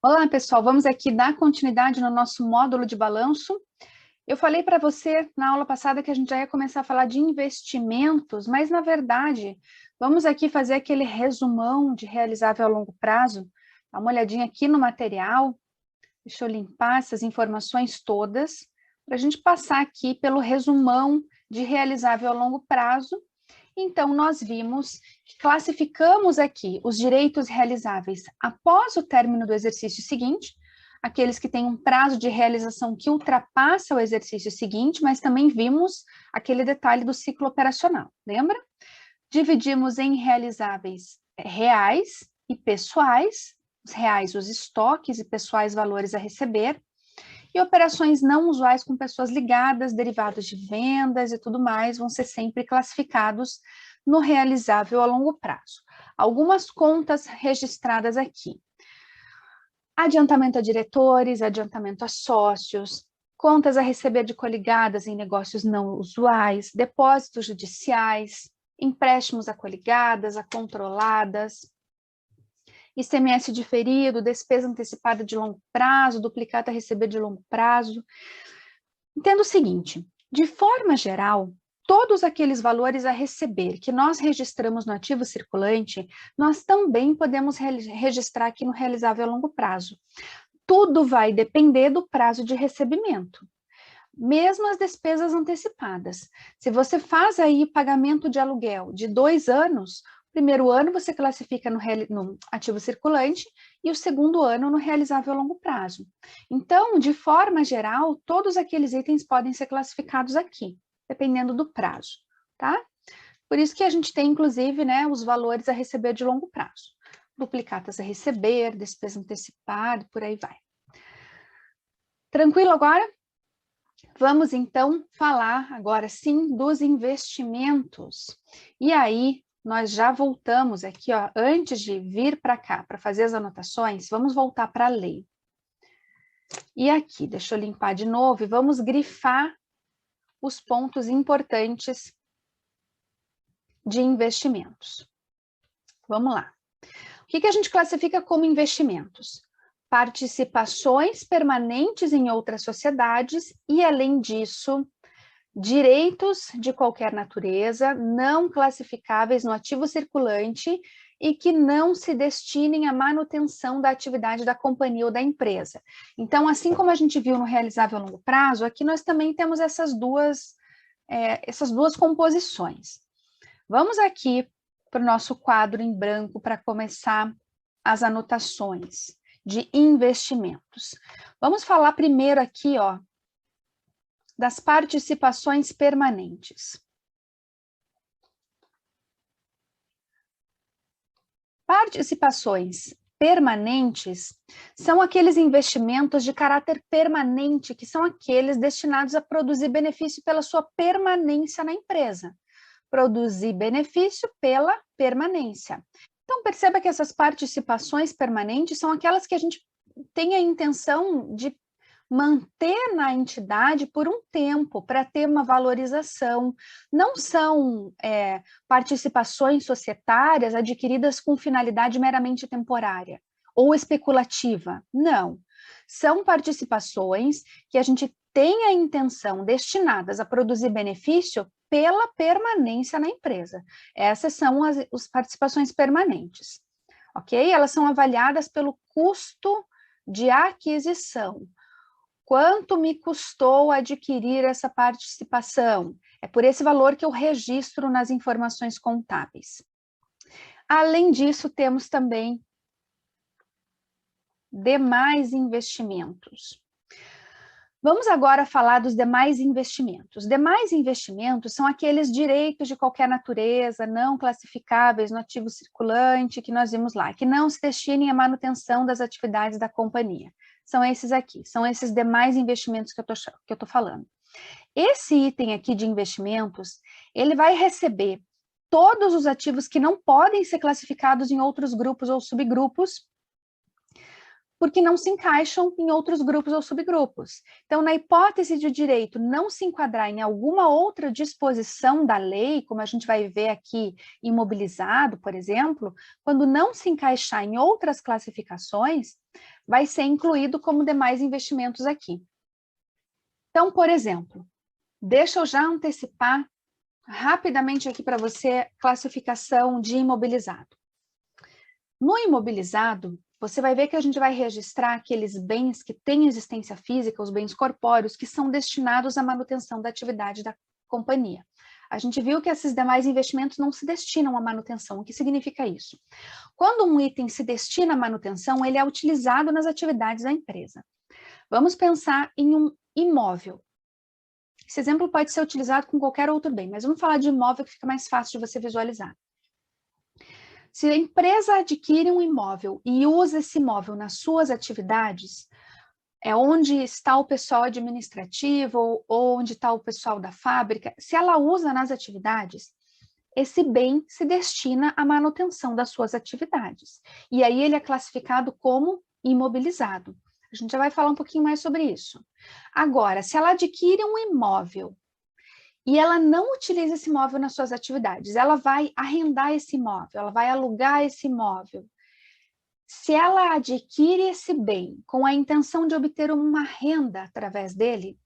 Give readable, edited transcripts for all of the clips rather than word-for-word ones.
Olá, pessoal, vamos aqui dar continuidade no nosso módulo de balanço. Eu falei para você na aula passada que a gente já ia começar a falar de investimentos, mas na verdade, vamos aqui fazer aquele resumão de realizável a longo prazo. Dá uma olhadinha aqui no material, deixa eu limpar essas informações todas, para a gente passar aqui pelo resumão de realizável a longo prazo. Então, nós vimos que classificamos aqui os direitos realizáveis após o término do exercício seguinte, aqueles que têm um prazo de realização que ultrapassa o exercício seguinte, mas também vimos aquele detalhe do ciclo operacional, lembra? Dividimos em realizáveis reais e pessoais, os reais os estoques e pessoais valores a receber, e operações não usuais com pessoas ligadas, derivados de vendas e tudo mais, vão ser sempre classificados no realizável a longo prazo. Algumas contas registradas aqui. Adiantamento a diretores, adiantamento a sócios, contas a receber de coligadas em negócios não usuais, depósitos judiciais, empréstimos a coligadas, a controladas, ICMS diferido, despesa antecipada de longo prazo, duplicata a receber de longo prazo. Entenda o seguinte, de forma geral, todos aqueles valores a receber que nós registramos no ativo circulante, nós também podemos registrar aqui no realizável a longo prazo. Tudo vai depender do prazo de recebimento. Mesmo as despesas antecipadas. Se você faz aí pagamento de aluguel de 2 anos, primeiro ano você classifica no ativo circulante e o segundo ano no realizável a longo prazo. Então, de forma geral, todos aqueles itens podem ser classificados aqui, dependendo do prazo, tá? Por isso que a gente tem, inclusive, né, os valores a receber de longo prazo. Duplicatas a receber, despesa antecipada, por aí vai. Tranquilo agora? Vamos, então, falar agora sim dos investimentos. E aí, nós já voltamos aqui, ó, antes de vir para cá, para fazer as anotações, vamos voltar para a lei. E aqui, deixa eu limpar de novo e vamos grifar os pontos importantes de investimentos. Vamos lá. O que a gente classifica como investimentos? Participações permanentes em outras sociedades e, além disso, direitos de qualquer natureza não classificáveis no ativo circulante e que não se destinem à manutenção da atividade da companhia ou da empresa. Então, assim como a gente viu no realizável a longo prazo, aqui nós também temos essas duas composições. Vamos aqui para o nosso quadro em branco para começar as anotações de investimentos. Vamos falar primeiro aqui, ó, das participações permanentes. Participações permanentes são aqueles investimentos de caráter permanente, que são aqueles destinados a produzir benefício pela sua permanência na empresa. Produzir benefício pela permanência. Então, perceba que essas participações permanentes são aquelas que a gente tem a intenção de manter na entidade por um tempo, para ter uma valorização. Não são participações societárias adquiridas com finalidade meramente temporária ou especulativa, não. São participações que a gente tem a intenção destinadas a produzir benefício pela permanência na empresa. Essas são as participações permanentes, ok? Elas são avaliadas pelo custo de aquisição. Quanto me custou adquirir essa participação? É por esse valor que eu registro nas informações contábeis. Além disso, temos também demais investimentos. Vamos agora falar dos demais investimentos. Demais investimentos são aqueles direitos de qualquer natureza, não classificáveis no ativo circulante, que nós vimos lá, que não se destinem à manutenção das atividades da companhia. São esses aqui, são esses demais investimentos que eu tô falando. Esse item aqui de investimentos, ele vai receber todos os ativos que não podem ser classificados em outros grupos ou subgrupos, porque não se encaixam em outros grupos ou subgrupos. Então, na hipótese de o direito não se enquadrar em alguma outra disposição da lei, como a gente vai ver aqui, imobilizado, por exemplo, quando não se encaixar em outras classificações, vai ser incluído como demais investimentos aqui. Então, por exemplo, deixa eu já antecipar rapidamente aqui para você classificação de imobilizado. No imobilizado, você vai ver que a gente vai registrar aqueles bens que têm existência física, os bens corpóreos, que são destinados à manutenção da atividade da companhia. A gente viu que esses demais investimentos não se destinam à manutenção. O que significa isso? Quando um item se destina à manutenção, ele é utilizado nas atividades da empresa. Vamos pensar em um imóvel. Esse exemplo pode ser utilizado com qualquer outro bem, mas vamos falar de imóvel que fica mais fácil de você visualizar. Se a empresa adquire um imóvel e usa esse imóvel nas suas atividades, é onde está o pessoal administrativo ou onde está o pessoal da fábrica, se ela usa nas atividades, esse bem se destina à manutenção das suas atividades. E aí ele é classificado como imobilizado. A gente já vai falar um pouquinho mais sobre isso. Agora, se ela adquire um imóvel e ela não utiliza esse imóvel nas suas atividades, ela vai arrendar esse imóvel, ela vai alugar esse imóvel. Se ela adquire esse bem com a intenção de obter uma renda através dele,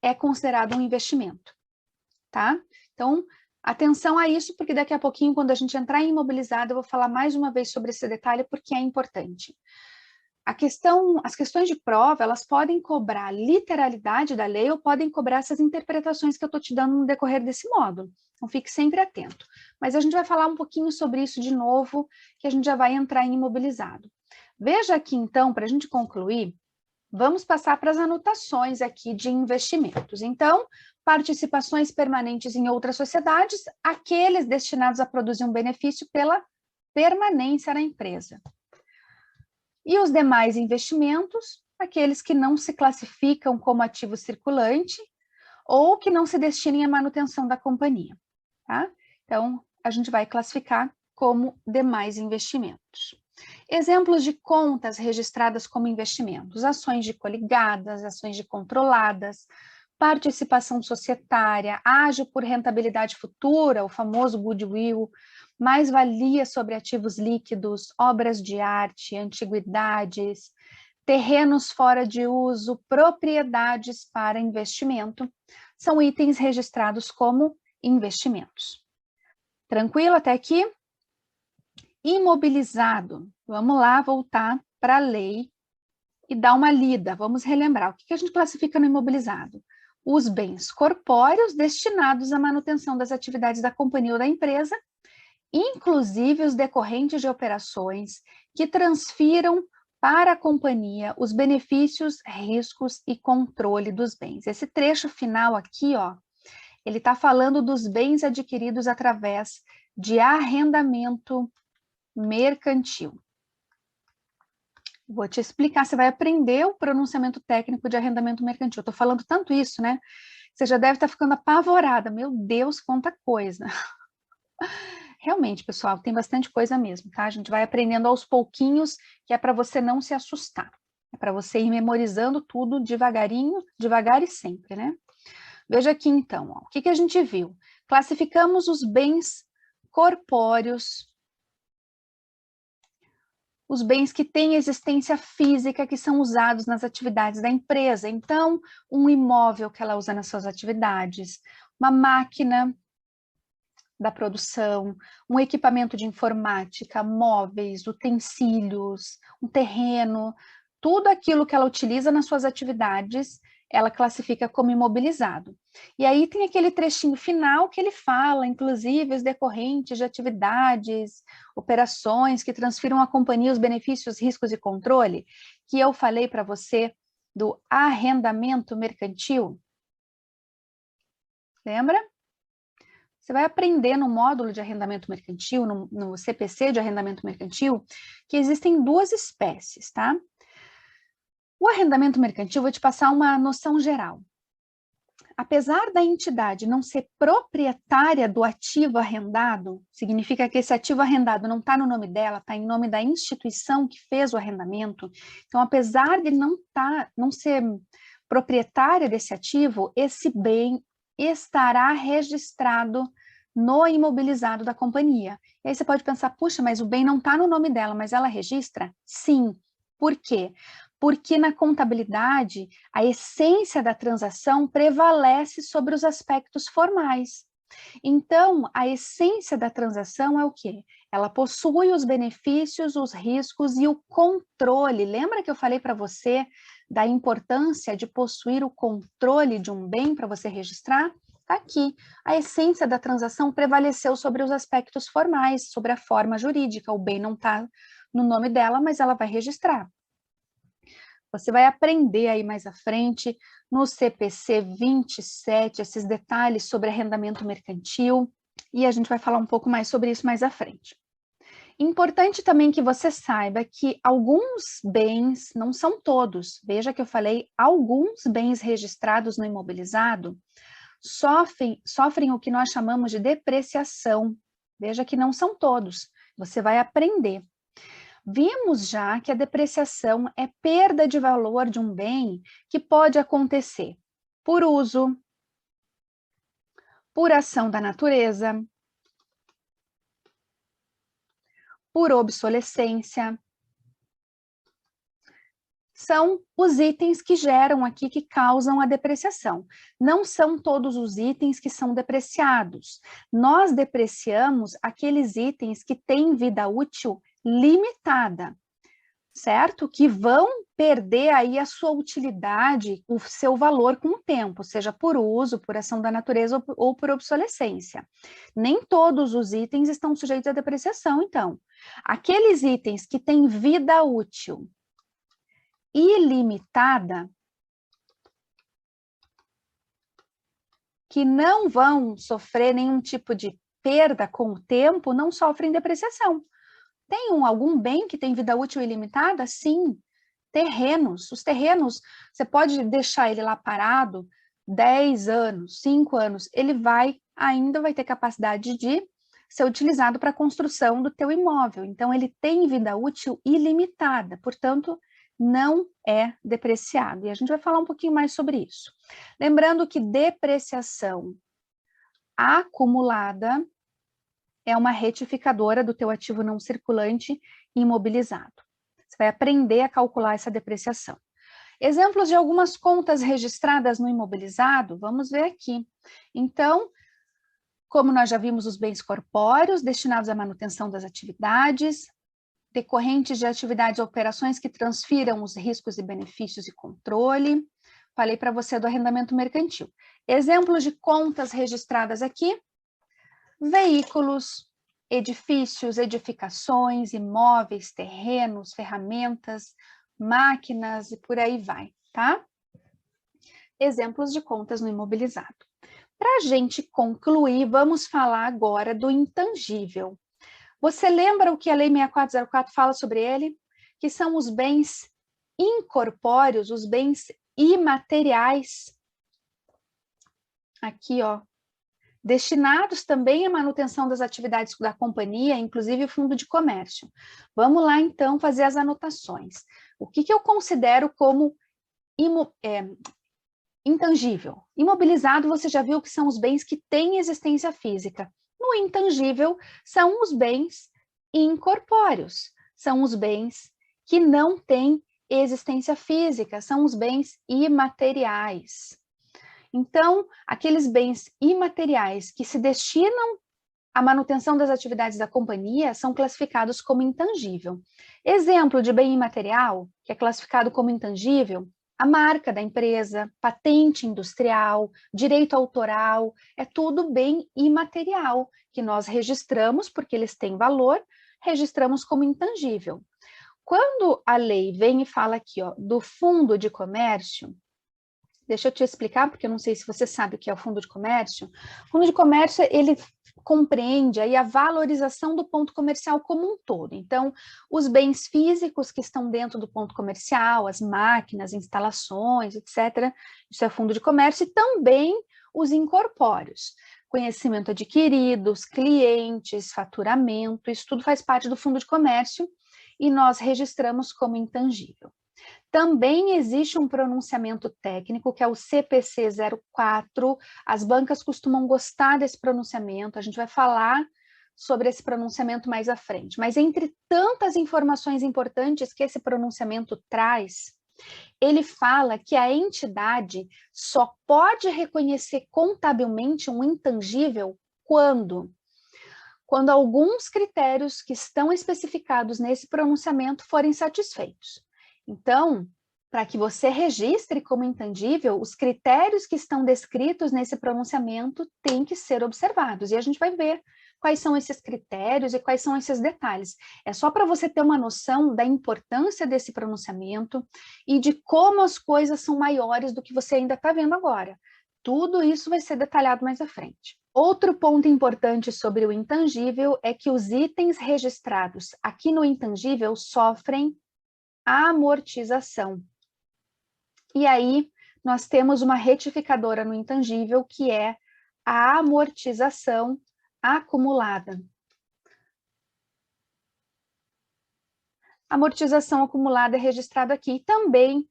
é considerado um investimento, tá? Então, atenção a isso, porque daqui a pouquinho, quando a gente entrar em imobilizado, eu vou falar mais uma vez sobre esse detalhe, porque é importante. As questões de prova, elas podem cobrar a literalidade da lei ou podem cobrar essas interpretações que eu estou te dando no decorrer desse módulo. Então, fique sempre atento. Mas a gente vai falar um pouquinho sobre isso de novo, que a gente já vai entrar em imobilizado. Veja aqui, então, para a gente concluir, vamos passar para as anotações aqui de investimentos. Então, participações permanentes em outras sociedades, aqueles destinados a produzir um benefício pela permanência na empresa. E os demais investimentos, aqueles que não se classificam como ativo circulante ou que não se destinem à manutenção da companhia, tá? Então, a gente vai classificar como demais investimentos. Exemplos de contas registradas como investimentos: ações de coligadas, ações de controladas, participação societária, ágio por rentabilidade futura, o famoso goodwill, mais-valia sobre ativos líquidos, obras de arte, antiguidades, terrenos fora de uso, propriedades para investimento, são itens registrados como investimentos. Tranquilo até aqui? Imobilizado. Vamos lá voltar para a lei e dar uma lida. Vamos relembrar. O que a gente classifica no imobilizado? Os bens corpóreos destinados à manutenção das atividades da companhia ou da empresa, inclusive os decorrentes de operações que transfiram para a companhia os benefícios, riscos e controle dos bens. Esse trecho final aqui, ó, ele está falando dos bens adquiridos através de arrendamento mercantil. Vou te explicar, você vai aprender o pronunciamento técnico de arrendamento mercantil. Estou falando tanto isso, né? Você já deve estar ficando apavorada. Meu Deus, quanta coisa. Realmente, pessoal, tem bastante coisa mesmo, tá? A gente vai aprendendo aos pouquinhos, que é para você não se assustar. É para você ir memorizando tudo devagarinho, devagar e sempre, né? Veja aqui, então, ó, o que a gente viu? Classificamos os bens corpóreos, os bens que têm existência física, que são usados nas atividades da empresa. Então, um imóvel que ela usa nas suas atividades, uma máquina da produção, um equipamento de informática, móveis, utensílios, um terreno, tudo aquilo que ela utiliza nas suas atividades, ela classifica como imobilizado. E aí tem aquele trechinho final que ele fala, inclusive, os decorrentes de atividades, operações que transfiram à companhia os benefícios, riscos e controle, que eu falei para você do arrendamento mercantil. Lembra? Você vai aprender no módulo de arrendamento mercantil, no CPC de arrendamento mercantil, que existem duas espécies, tá? O arrendamento mercantil, vou te passar uma noção geral. Apesar da entidade não ser proprietária do ativo arrendado, significa que esse ativo arrendado não está no nome dela, está em nome da instituição que fez o arrendamento. Então, apesar de não ser proprietária desse ativo, esse bem estará registrado no imobilizado da companhia. E aí você pode pensar, puxa, mas o bem não está no nome dela, mas ela registra? Sim, Por quê? Porque na contabilidade, a essência da transação prevalece sobre os aspectos formais. Então, a essência da transação é o quê? Ela possui os benefícios, os riscos e o controle. Lembra que eu falei para você da importância de possuir o controle de um bem para você registrar? Está aqui. A essência da transação prevaleceu sobre os aspectos formais, sobre a forma jurídica. O bem não está no nome dela, mas ela vai registrar. Você vai aprender aí mais à frente, no CPC 27, esses detalhes sobre arrendamento mercantil, e a gente vai falar um pouco mais sobre isso mais à frente. Importante também que você saiba que alguns bens, não são todos, veja que eu falei, alguns bens registrados no imobilizado sofrem o que nós chamamos de depreciação. Veja que não são todos, você vai aprender. Vimos já que a depreciação é perda de valor de um bem que pode acontecer por uso, por ação da natureza, por obsolescência. São os itens que geram aqui, que causam a depreciação. Não são todos os itens que são depreciados. Nós depreciamos aqueles itens que têm vida útil limitada, certo? Que vão perder aí a sua utilidade, o seu valor com o tempo, seja por uso, por ação da natureza ou por obsolescência. Nem todos os itens estão sujeitos à depreciação, então. Aqueles itens que têm vida útil ilimitada, que não vão sofrer nenhum tipo de perda com o tempo, não sofrem depreciação. Tem algum bem que tem vida útil ilimitada? Sim. Terrenos. Os terrenos, você pode deixar ele lá parado 10 anos, 5 anos, ele ainda vai ter capacidade de ser utilizado para a construção do teu imóvel. Então, ele tem vida útil ilimitada, portanto, não é depreciado. E a gente vai falar um pouquinho mais sobre isso. Lembrando que depreciação acumulada é uma retificadora do teu ativo não circulante imobilizado. Você vai aprender a calcular essa depreciação. Exemplos de algumas contas registradas no imobilizado, vamos ver aqui. Então, como nós já vimos, os bens corpóreos destinados à manutenção das atividades, decorrentes de atividades ou operações que transfiram os riscos e benefícios e controle. Falei para você do arrendamento mercantil. Exemplos de contas registradas aqui: veículos, edifícios, edificações, imóveis, terrenos, ferramentas, máquinas e por aí vai, tá? Exemplos de contas no imobilizado. Para a gente concluir, vamos falar agora do intangível. Você lembra o que a Lei 6404 fala sobre ele? Que são os bens incorpóreos, os bens imateriais. Aqui, ó. Destinados também à manutenção das atividades da companhia, inclusive o fundo de comércio. Vamos lá, então, fazer as anotações. O que eu considero como intangível? Imobilizado, você já viu que são os bens que têm existência física. No intangível, são os bens incorpóreos, são os bens que não têm existência física, são os bens imateriais. Então, aqueles bens imateriais que se destinam à manutenção das atividades da companhia são classificados como intangível. Exemplo de bem imaterial, que é classificado como intangível: a marca da empresa, patente industrial, direito autoral, é tudo bem imaterial, que nós registramos porque eles têm valor, registramos como intangível. Quando a lei vem e fala aqui, ó, do fundo de comércio, deixa eu te explicar, porque eu não sei se você sabe o que é o fundo de comércio. O fundo de comércio, ele compreende aí a valorização do ponto comercial como um todo. Então, os bens físicos que estão dentro do ponto comercial, as máquinas, instalações, etc., isso é fundo de comércio, e também os incorpóreos. Conhecimento adquirido, os clientes, faturamento, isso tudo faz parte do fundo de comércio e nós registramos como intangível. Também existe um pronunciamento técnico, que é o CPC 04, as bancas costumam gostar desse pronunciamento, a gente vai falar sobre esse pronunciamento mais à frente, mas entre tantas informações importantes que esse pronunciamento traz, ele fala que a entidade só pode reconhecer contabilmente um intangível quando alguns critérios que estão especificados nesse pronunciamento forem satisfeitos. Então, para que você registre como intangível, os critérios que estão descritos nesse pronunciamento têm que ser observados. E a gente vai ver quais são esses critérios e quais são esses detalhes. É só para você ter uma noção da importância desse pronunciamento e de como as coisas são maiores do que você ainda está vendo agora. Tudo isso vai ser detalhado mais à frente. Outro ponto importante sobre o intangível é que os itens registrados aqui no intangível sofrem amortização. E aí, nós temos uma retificadora no intangível, que é a amortização acumulada. A amortização acumulada é registrada aqui. Também,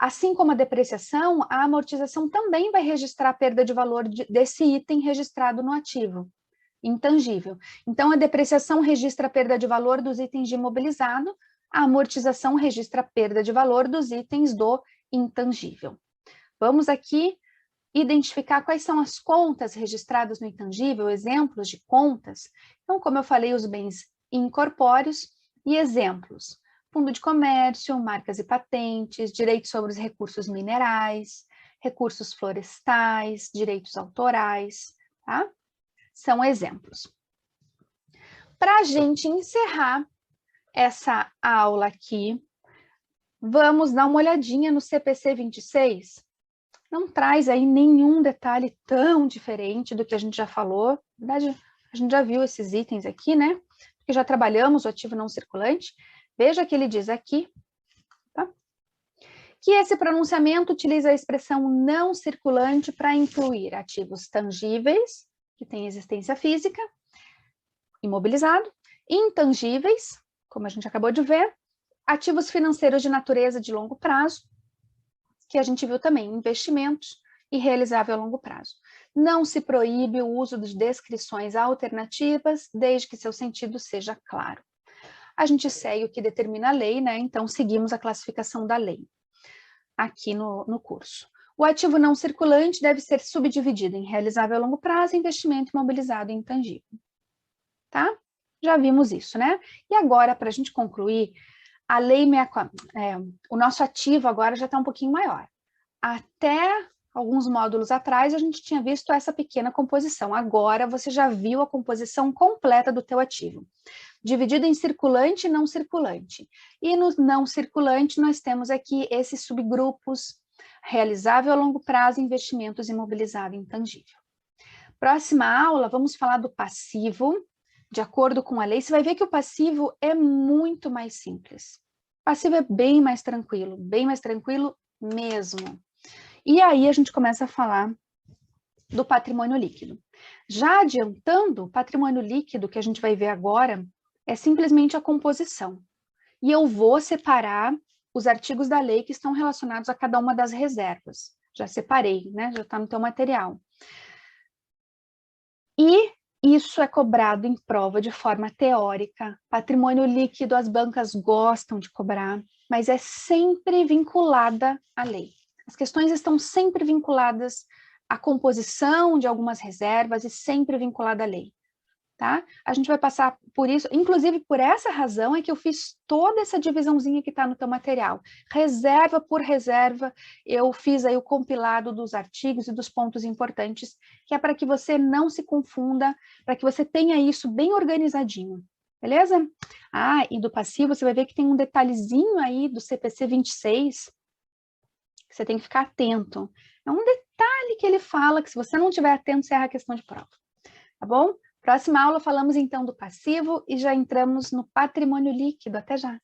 assim como a depreciação, a amortização também vai registrar a perda de valor desse item registrado no ativo intangível. Então, a depreciação registra a perda de valor dos itens de imobilizado, a amortização registra a perda de valor dos itens do intangível. Vamos aqui identificar quais são as contas registradas no intangível, exemplos de contas. Então, como eu falei, os bens incorpóreos e exemplos: fundo de comércio, marcas e patentes, direitos sobre os recursos minerais, recursos florestais, direitos autorais, tá? São exemplos. Para a gente encerrar essa aula aqui, vamos dar uma olhadinha no CPC 26. Não traz aí nenhum detalhe tão diferente do que a gente já falou. Na verdade, a gente já viu esses itens aqui, né? Porque já trabalhamos o ativo não circulante. Veja que ele diz aqui, tá? Que esse pronunciamento utiliza a expressão não circulante para incluir ativos tangíveis, que têm existência física, imobilizado, intangíveis, como a gente acabou de ver, ativos financeiros de natureza de longo prazo, que a gente viu também, investimentos e realizável a longo prazo. Não se proíbe o uso de descrições alternativas, desde que seu sentido seja claro. A gente segue o que determina a lei, né? Então, seguimos a classificação da lei aqui no curso. O ativo não circulante deve ser subdividido em realizável a longo prazo, investimento imobilizado e intangível. Tá? Já vimos isso, né? E agora, para a gente concluir, a lei 64, o nosso ativo agora já está um pouquinho maior. Até alguns módulos atrás, a gente tinha visto essa pequena composição. Agora, você já viu a composição completa do teu ativo, dividido em circulante e não circulante. E no não circulante, nós temos aqui esses subgrupos: realizável a longo prazo, investimentos imobilizado e intangível. Próxima aula, vamos falar do passivo. De acordo com a lei, você vai ver que o passivo é muito mais simples. O passivo é bem mais tranquilo mesmo. E aí a gente começa a falar do patrimônio líquido. Já adiantando, o patrimônio líquido que a gente vai ver agora é simplesmente a composição. E eu vou separar os artigos da lei que estão relacionados a cada uma das reservas. Já separei, né? Já está no teu material. E isso é cobrado em prova de forma teórica. Patrimônio líquido, as bancas gostam de cobrar, mas é sempre vinculada à lei. As questões estão sempre vinculadas à composição de algumas reservas e sempre vinculada à lei. Tá? A gente vai passar por isso, inclusive por essa razão é que eu fiz toda essa divisãozinha que está no teu material. Reserva por reserva, eu fiz aí o compilado dos artigos e dos pontos importantes, que é para que você não se confunda, para que você tenha isso bem organizadinho, beleza? Ah, e do passivo você vai ver que tem um detalhezinho aí do CPC 26, que você tem que ficar atento. É um detalhe que ele fala que se você não estiver atento, você erra a questão de prova, tá bom? Próxima aula falamos então do passivo e já entramos no patrimônio líquido. Até já!